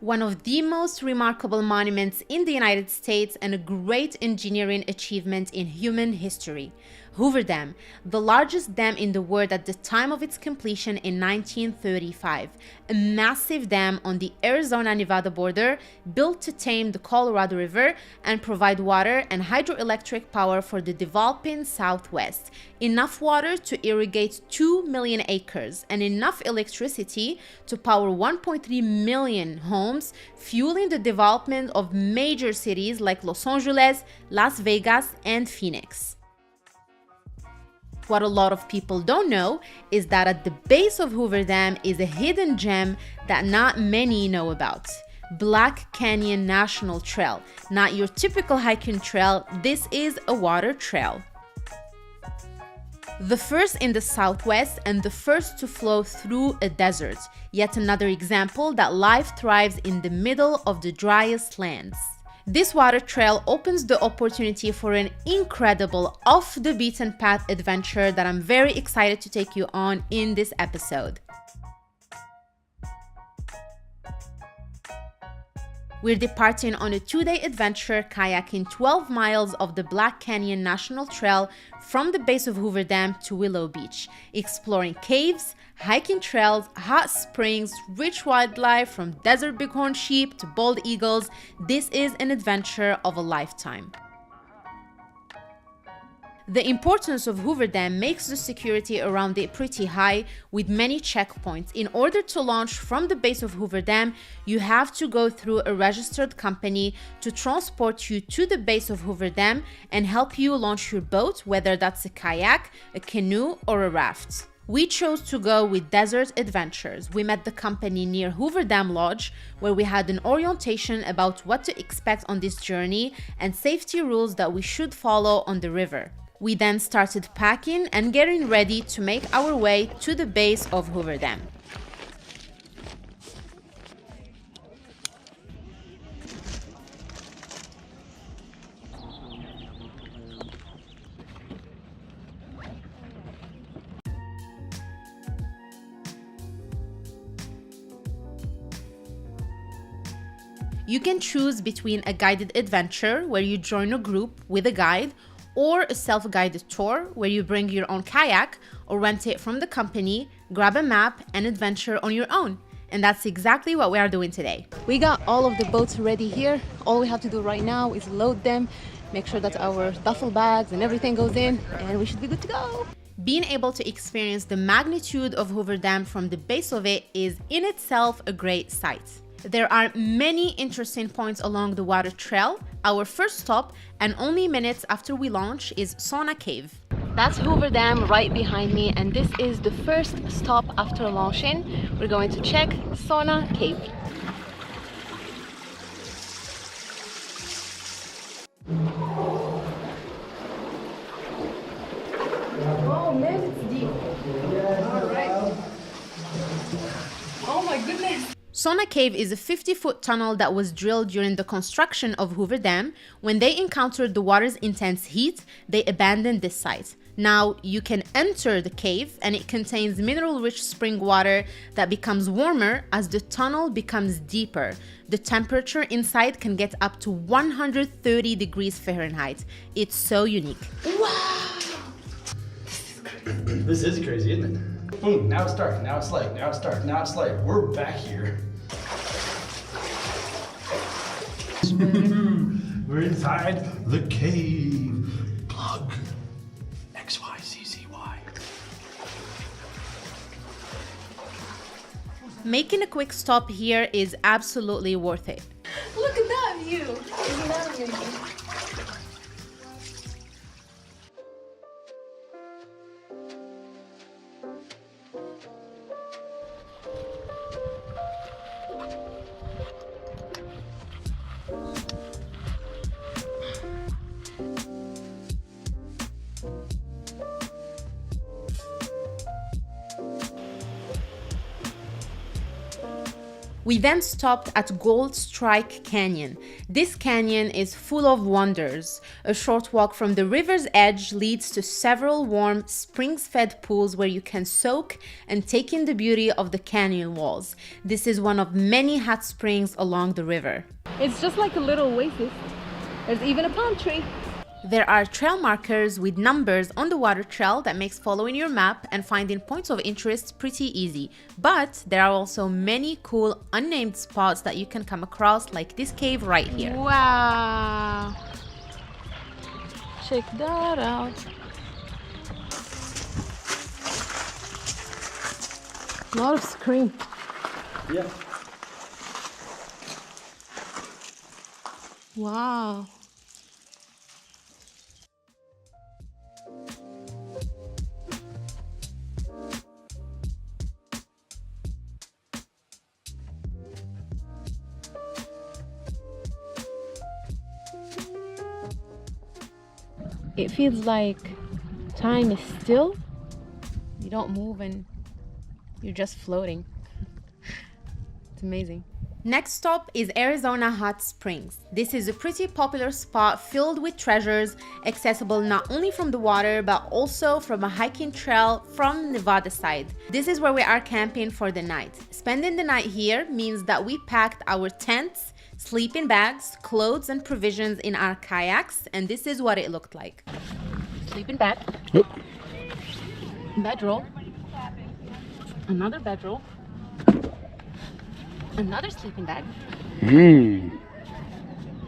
One of the most remarkable monuments in the United States and a great engineering achievement in human history. Hoover Dam, the largest dam in the world at the time of its completion in 1935. A massive dam on the Arizona-Nevada border built to tame the Colorado River and provide water and hydroelectric power for the developing Southwest. Enough water to irrigate 2 million acres and enough electricity to power 1.3 million homes, fueling the development of major cities like Los Angeles, Las Vegas, and Phoenix. What a lot of people don't know is that at the base of Hoover Dam is a hidden gem that not many know about. Black Canyon National Trail. Not your typical hiking trail, this is a water trail. The first in the Southwest and the first to flow through a desert. Yet another example that life thrives in the middle of the driest lands. This water trail opens the opportunity for an incredible off-the-beaten-path adventure that I'm very excited to take you on in this episode. We're departing on a 2-day adventure kayaking 12 miles of the Black Canyon National Trail from the base of Hoover Dam to Willow Beach, exploring caves, hiking trails, hot springs, rich wildlife from desert bighorn sheep to bald eagles. This is an adventure of a lifetime. The importance of Hoover Dam makes the security around it pretty high, with many checkpoints. In order to launch from the base of Hoover Dam, you have to go through a registered company to transport you to the base of Hoover Dam and help you launch your boat, whether that's a kayak, a canoe, or a raft. We chose to go with Desert Adventures. We met the company near Hoover Dam Lodge, where we had an orientation about what to expect on this journey and safety rules that we should follow on the river. We then started packing and getting ready to make our way to the base of Hoover Dam. You can choose between a guided adventure, where you join a group with a guide, or a self-guided tour where you bring your own kayak or rent it from the company, grab a map, and adventure on your own. And that's exactly what we are doing today. We got all of the boats ready here. All we have to do right now is load them, make sure that our duffel bags and everything goes in, and we should be good to go. Being able to experience the magnitude of Hoover Dam from the base of it is in itself a great sight. There are many interesting points along the water trail. Our first stop, and only minutes after we launch, is Sauna Cave. That's Hoover Dam right behind me, and this is the first stop after launching. We're going to check Sauna Cave. Oh man, it's deep. All right. Oh my goodness. Sauna Cave is a 50-foot tunnel that was drilled during the construction of Hoover Dam. When they encountered the water's intense heat, they abandoned this site. Now you can enter the cave, and it contains mineral-rich spring water that becomes warmer as the tunnel becomes deeper. The temperature inside can get up to 130 degrees Fahrenheit. It's so unique. Wow! This is crazy, isn't it? Boom, now it's dark, now it's light, now it's dark, now it's light. We're back here. We're inside the cave. Plug. XYZZY. Making a quick stop here is absolutely worth it. Look at that view! Isn't that amazing? We then stopped at Gold Strike Canyon. This canyon is full of wonders. A short walk from the river's edge leads to several warm, springs-fed pools where you can soak and take in the beauty of the canyon walls. This is one of many hot springs along the river. It's just like a little oasis. There's even a palm tree. There are trail markers with numbers on the water trail that makes following your map and finding points of interest pretty easy. But there are also many cool unnamed spots that you can come across, like this cave right here. Wow. Check that out. A lot of screen. Yeah. Wow. It feels like time is still. You don't move and you're just floating. It's amazing. Next stop is Arizona Hot Springs. This is a pretty popular spot filled with treasures, accessible not only from the water but also from a hiking trail from Nevada side. This is where we are camping for the night. Spending the night here means that we packed our tents, sleeping bags, clothes and provisions in our kayaks, and this is what it looked like. Sleeping bag. Oop. Bedroll. Another bedroll. Another sleeping bag.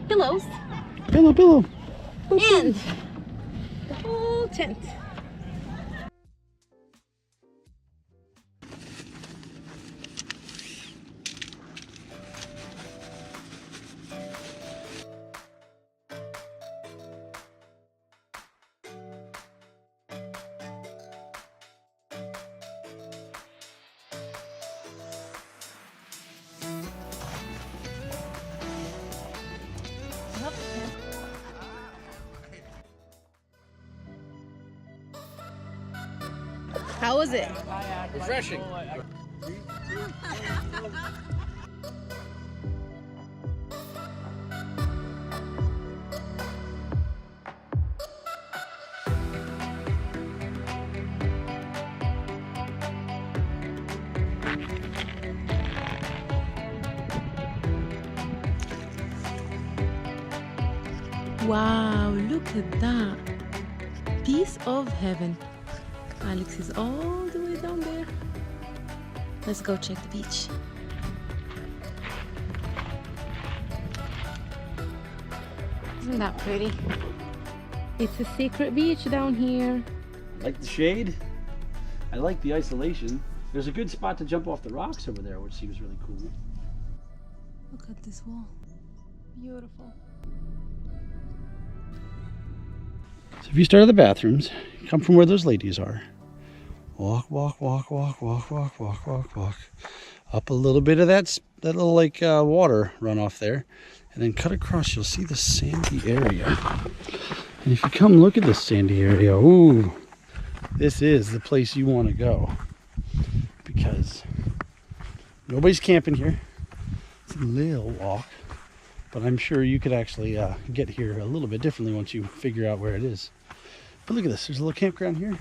Pillows. Pillow. And the whole tent. How was it? Refreshing. Wow, look at that. Piece of heaven. Alex is all the way down there. Let's go check the beach. Isn't that pretty? It's a secret beach down here. Like the shade. I like the isolation. There's a good spot to jump off the rocks over there, which seems really cool. Look at this wall. Beautiful. So if you start at the bathrooms, come from where those ladies are. Walk. Up a little bit of that little like water runoff there. And then cut across, you'll see the sandy area. And if you come look at this sandy area, ooh, this is the place you want to go. Because nobody's camping here. It's a little walk. But I'm sure you could actually get here a little bit differently once you figure out where it is. But look at this, there's a little campground here.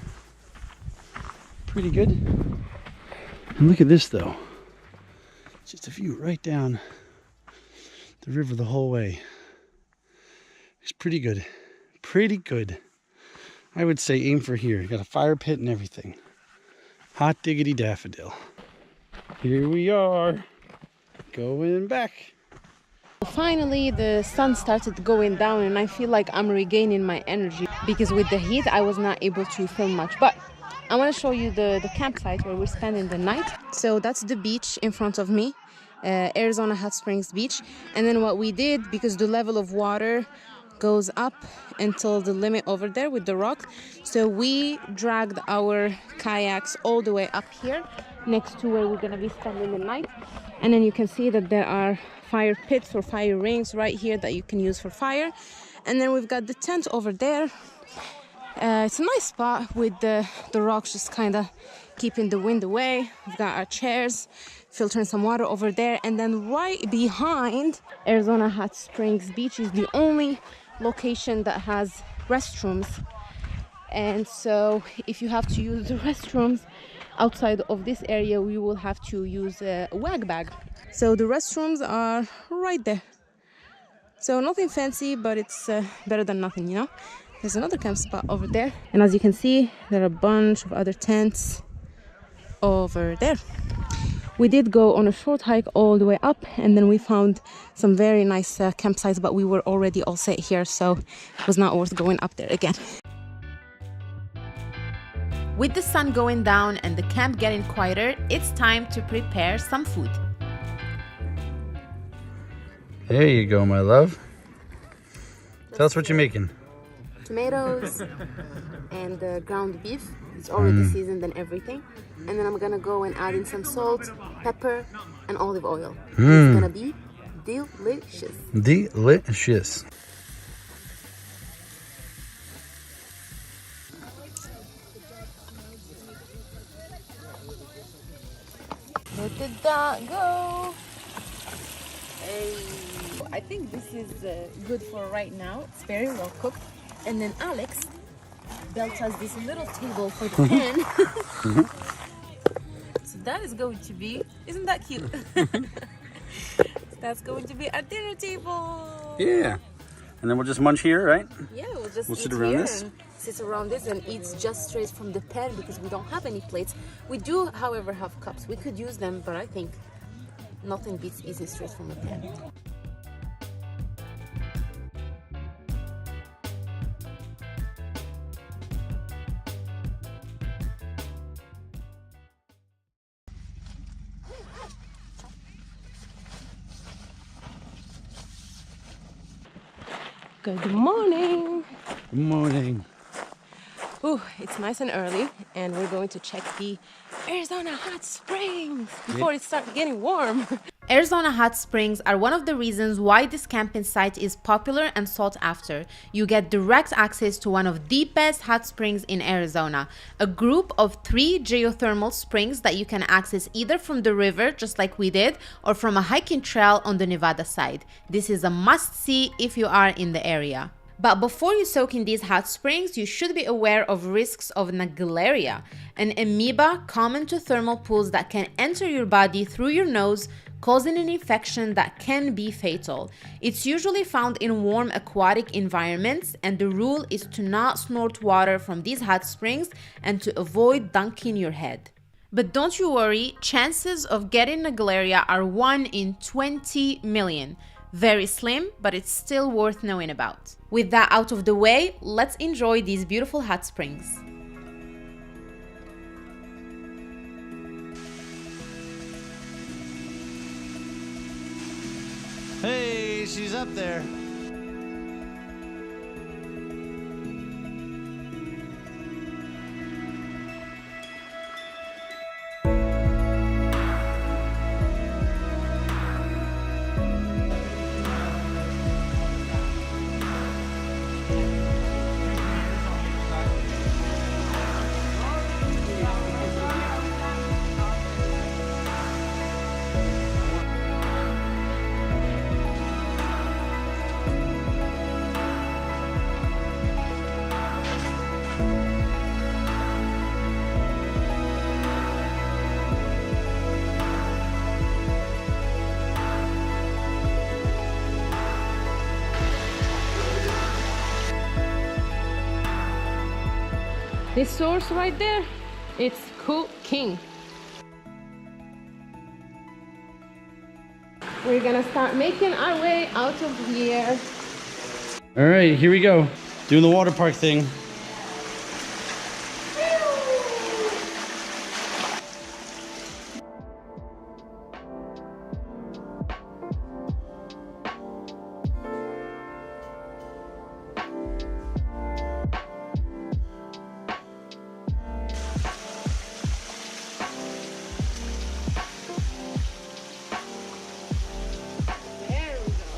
Pretty good. And look at this though. Just a view right down the river the whole way. It's pretty good. Pretty good. I would say aim for here. Got a fire pit and everything. Hot diggity daffodil. Here we are. Going back. Finally, the sun started going down and I feel like I'm regaining my energy because with the heat, I was not able to film much. But I want to show you the campsite where we're spending the night. So that's the beach in front of me, Arizona Hot Springs Beach. And then what we did, because the level of water goes up until the limit over there with the rock, so we dragged our kayaks all the way up here next to where we're going to be spending the night. And then you can see that there are fire pits or fire rings right here that you can use for fire. And then we've got the tent over there. It's a nice spot with the rocks just kind of keeping the wind away. We've got our chairs filtering some water over there. And then right behind Arizona Hot Springs Beach is the only location that has restrooms. And so if you have to use the restrooms outside of this area, we will have to use a wag bag. So the restrooms are right there. So nothing fancy, but it's better than nothing, you know. There's another camp spot over there, and as you can see, there are a bunch of other tents over there. We did go on a short hike all the way up, and then we found some very nice campsites, but we were already all set here, so it was not worth going up there again. With the sun going down and the camp getting quieter, it's time to prepare some food. There you go, my love. Tell us what you're making. Tomatoes and ground beef. It's already seasoned and everything. And then I'm gonna go and add in some salt, pepper, and olive oil. It's gonna be delicious. Delicious. Look at that go. Hey. I think this is good for right now. It's very well cooked. And then Alex built us this little table for the pan. So that is going to be, isn't that cute? That's going to be our dinner table. Yeah. And then we'll just munch here, right? Yeah, we'll just We'll eat sit around here this. and sit around this and eat just straight from the pan because we don't have any plates. We do, however, have cups. We could use them, but I think nothing beats eating straight from the pan. Good morning. Good morning. Ooh, it's nice and early, and we're going to check the Arizona Hot Springs before it starts getting warm. Arizona Hot Springs are one of the reasons why this camping site is popular and sought after. You get direct access to one of the best hot springs in Arizona, a group of 3 geothermal springs that you can access either from the river, just like we did, or from a hiking trail on the Nevada side. This is a must-see if you are in the area. But before you soak in these hot springs, you should be aware of risks of Naegleria, an amoeba common to thermal pools that can enter your body through your nose, causing an infection that can be fatal. It's usually found in warm aquatic environments, and the rule is to not snort water from these hot springs and to avoid dunking your head. But don't you worry, chances of getting Naegleria are 1 in 20 million. Very slim, but it's still worth knowing about. With that out of the way, let's enjoy these beautiful hot springs. Hey, she's up there. This source right there, it's cooking. We're gonna start making our way out of here. All right, here we go. Doing the water park thing. There we go.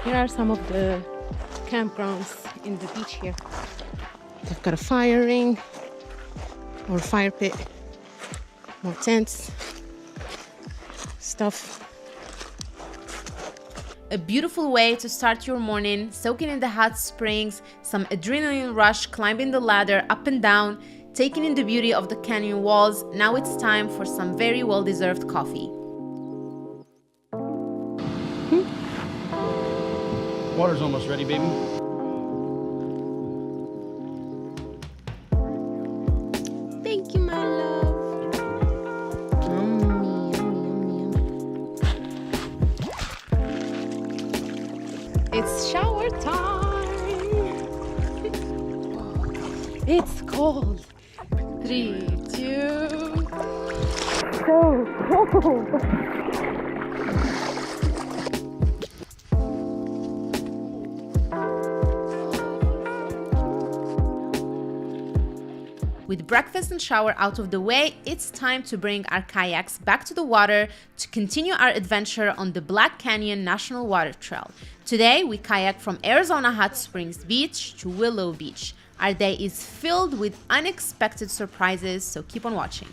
Here are some of the campgrounds in the beach here. They've got a fire ring or fire pit, more tents, stuff. A beautiful way to start your morning, soaking in the hot springs, some adrenaline rush, climbing the ladder up and down, taking in the beauty of the canyon walls. Now it's time for some very well-deserved coffee. Water's almost ready, baby. Thank you, my love. Yummy, yummy, yummy. It's shower time. It's cold. 3, 2. So cold. With breakfast and shower out of the way, it's time to bring our kayaks back to the water to continue our adventure on the Black Canyon National Water Trail. Today, we kayak from Arizona Hot Springs Beach to Willow Beach. Our day is filled with unexpected surprises, so keep on watching.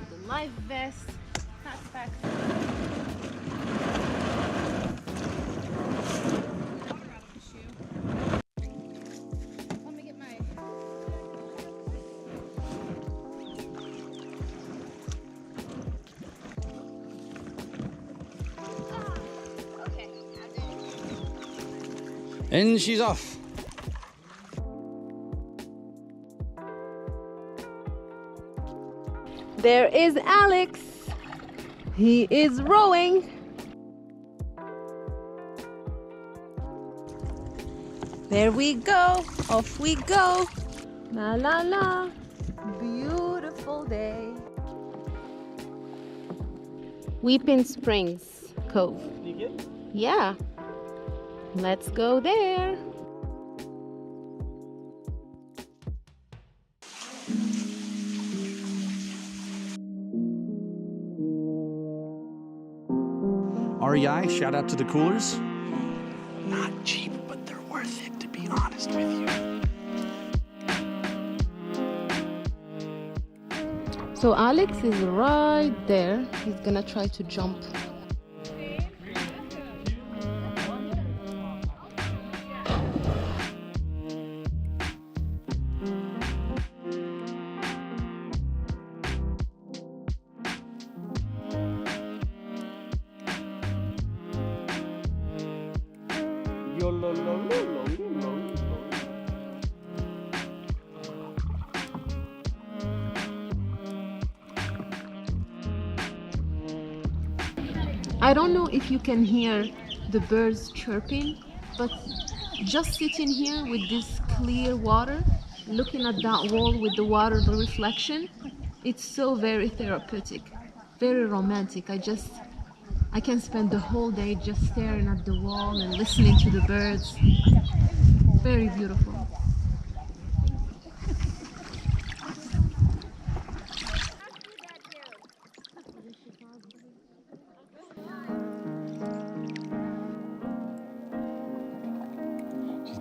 The life vest, backpack. And she's off. There is Alex. He is rowing. There we go. Off we go. La la la. Beautiful day. Weeping Springs Cove. Yeah. Let's go there. REI, shout out to the coolers. Not cheap, but they're worth it, to be honest with you. So Alex is right there. He's gonna try to jump. I don't know if you can hear the birds chirping, but just sitting here with this clear water, looking at that wall with the water, the reflection, it's so very therapeutic, very romantic. I can spend the whole day just staring at the wall and listening to the birds. Very beautiful.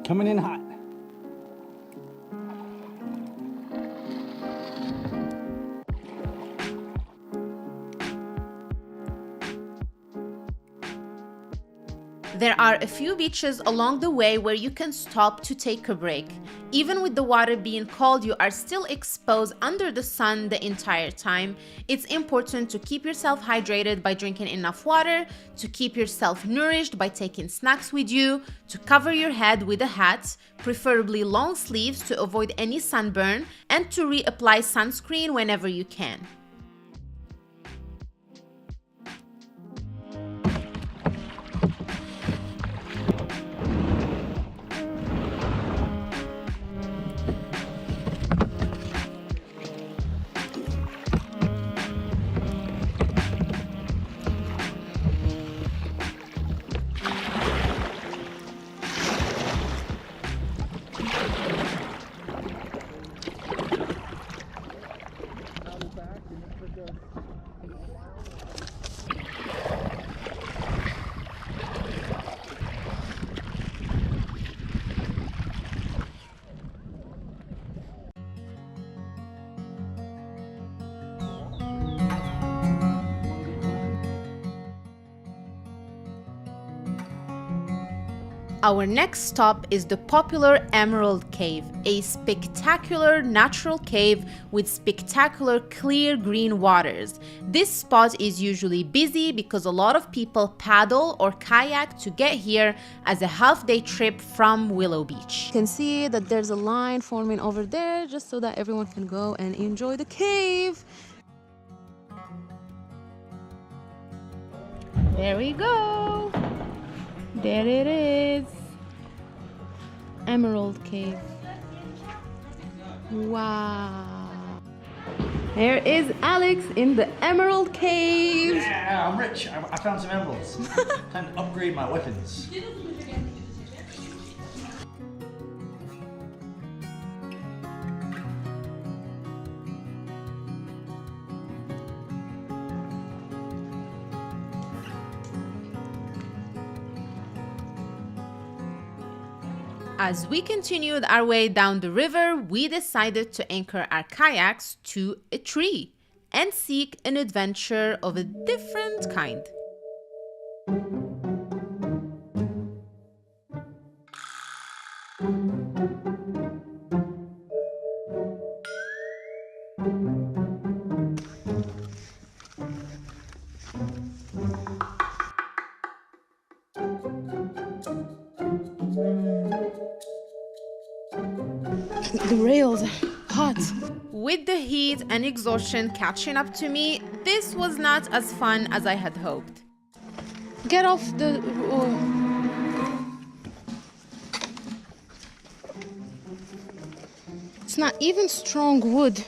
Coming in hot. There are a few beaches along the way where you can stop to take a break. Even with the water being cold, you are still exposed under the sun the entire time. It's important to keep yourself hydrated by drinking enough water, to keep yourself nourished by taking snacks with you, to cover your head with a hat, preferably long sleeves to avoid any sunburn, and to reapply sunscreen whenever you can. Our next stop is the popular Emerald Cave, a spectacular natural cave with spectacular clear green waters. This spot is usually busy because a lot of people paddle or kayak to get here as a half-day trip from Willow Beach. You can see that there's a line forming over there just so that everyone can go and enjoy the cave. There we go. There it is. Emerald Cave. Wow. There is Alex in the Emerald Cave. Yeah, I'm rich. I found some emeralds. Time to upgrade my weapons. As we continued our way down the river, we decided to anchor our kayaks to a tree and seek an adventure of a different kind. The rails are hot. With the heat and exhaustion catching up to me, this was not as fun as I had hoped. Get off the... It's not even strong wood.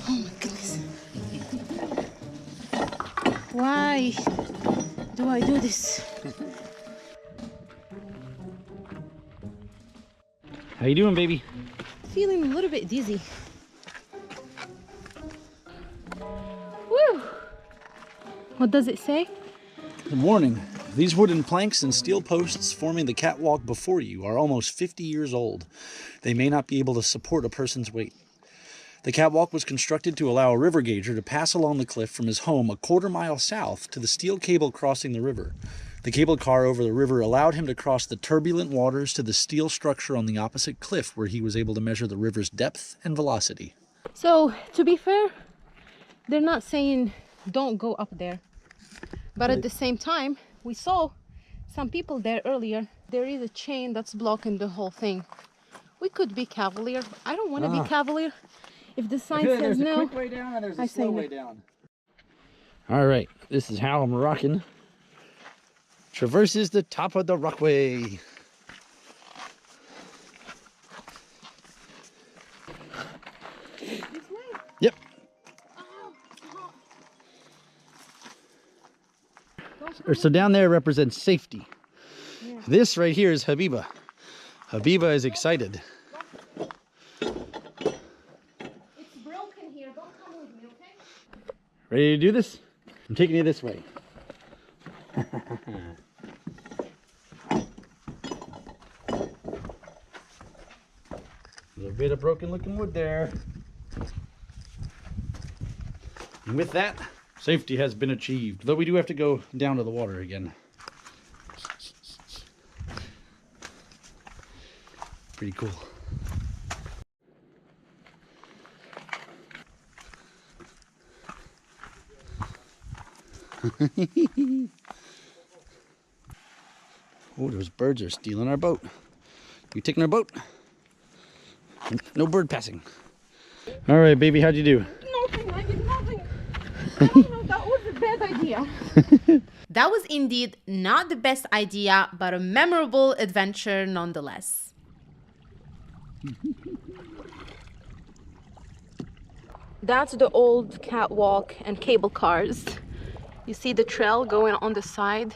Oh my goodness. Why do I do this? How you doing, baby? Feeling a little bit dizzy. Woo! What does it say? Warning, these wooden planks and steel posts forming the catwalk before you are almost 50 years old. They may not be able to support a person's weight. The catwalk was constructed to allow a river gauger to pass along the cliff from his home a quarter-mile south to the steel cable crossing the river. The cable car over the river allowed him to cross the turbulent waters to the steel structure on the opposite cliff, where he was able to measure the river's depth and velocity. So, to be fair, they're not saying don't go up there. But at the same time, we saw some people there earlier. There is a chain that's blocking the whole thing. We could be cavalier. I don't want to be cavalier. If the sign says no, There's a quick way down and there's I a say slow no. way down. All right, this is how I'm rocking. Traverses the top of the rockway. Yep. So down there represents safety. Yeah. This right here is Habiba. Habiba is excited. It's broken here. Don't come with me, okay? Ready to do this? I'm taking you this way. A little bit of broken looking wood there. And with that, safety has been achieved, though we do have to go down to the water again. Pretty cool. Oh, those birds are stealing our boat. You taking our boat? No bird passing. All right, baby, how'd you do? Nothing, I did nothing. I don't know, that was a bad idea. That was indeed not the best idea, but a memorable adventure nonetheless. That's the old catwalk and cable cars. You see the trail going on the side?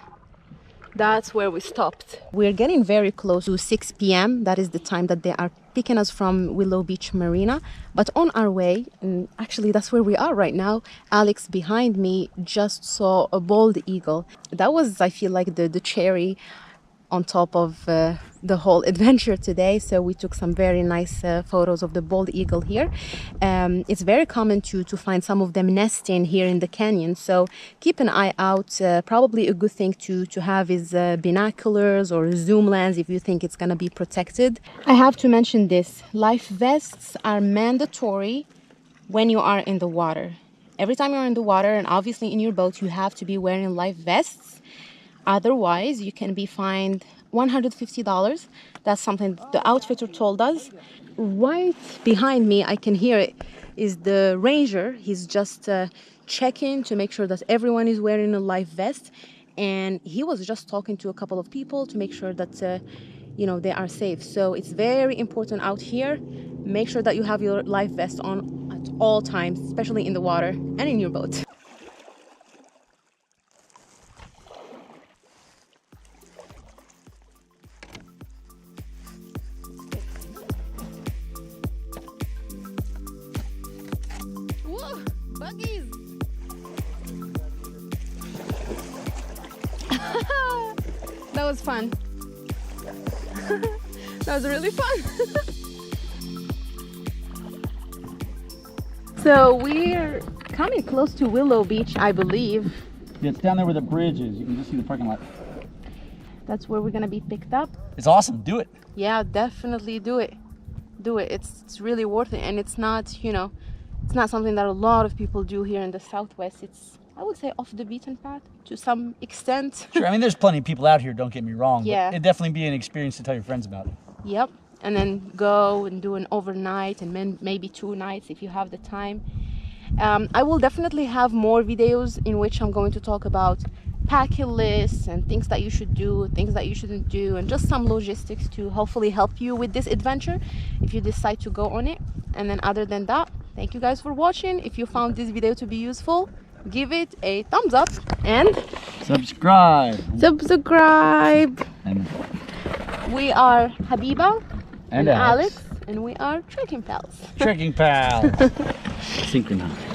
That's where we stopped. We're getting very close to 6 p.m. That is the time that they are picking us from Willow Beach Marina. But on our way, and actually that's where we are right now, Alex behind me just saw a bald eagle. That was, I feel like, the cherry on top of the whole adventure today. So we took some very nice photos of the bald eagle here. It's very common to find some of them nesting here in the canyon, so keep an eye out. Probably a good thing to have is binoculars or zoom lens if you think it's gonna be protected. I have to mention this: life vests are mandatory when you are in the water. Every time you're in the water, and obviously in your boat, you have to be wearing life vests. Otherwise, you can be fined $150. That's something the outfitter told us. Right behind me, I can hear it, is the ranger. He's just checking to make sure that everyone is wearing a life vest. And he was just talking to a couple of people to make sure that, you know, they are safe. So it's very important out here. Make sure that you have your life vest on at all times, especially in the water and in your boat. Whoa, buggies! That was fun. That was really fun. So we're coming close to Willow Beach, I believe. Yeah, it's down there where the bridge is. You can just see the parking lot. That's where we're gonna be picked up. It's awesome. Do it. Yeah, definitely do it. Do it. It's really worth it, and it's not, you know, it's not something that a lot of people do here in the Southwest. It's, I would say, off the beaten path to some extent. Sure. I mean, there's plenty of people out here. Don't get me wrong. Yeah. But it'd definitely be an experience to tell your friends about. Yep. And then go and do an overnight and then maybe 2 nights if you have the time. I will definitely have more videos in which I'm going to talk about packing lists and things that you should do, things that you shouldn't do, and just some logistics to hopefully help you with this adventure if you decide to go on it. And then other than that, thank you guys for watching. If you found this video to be useful, give it a thumbs up and Subscribe. And we are Habiba and Alex, and we are trekking pals. Trekking pals. Synchronized.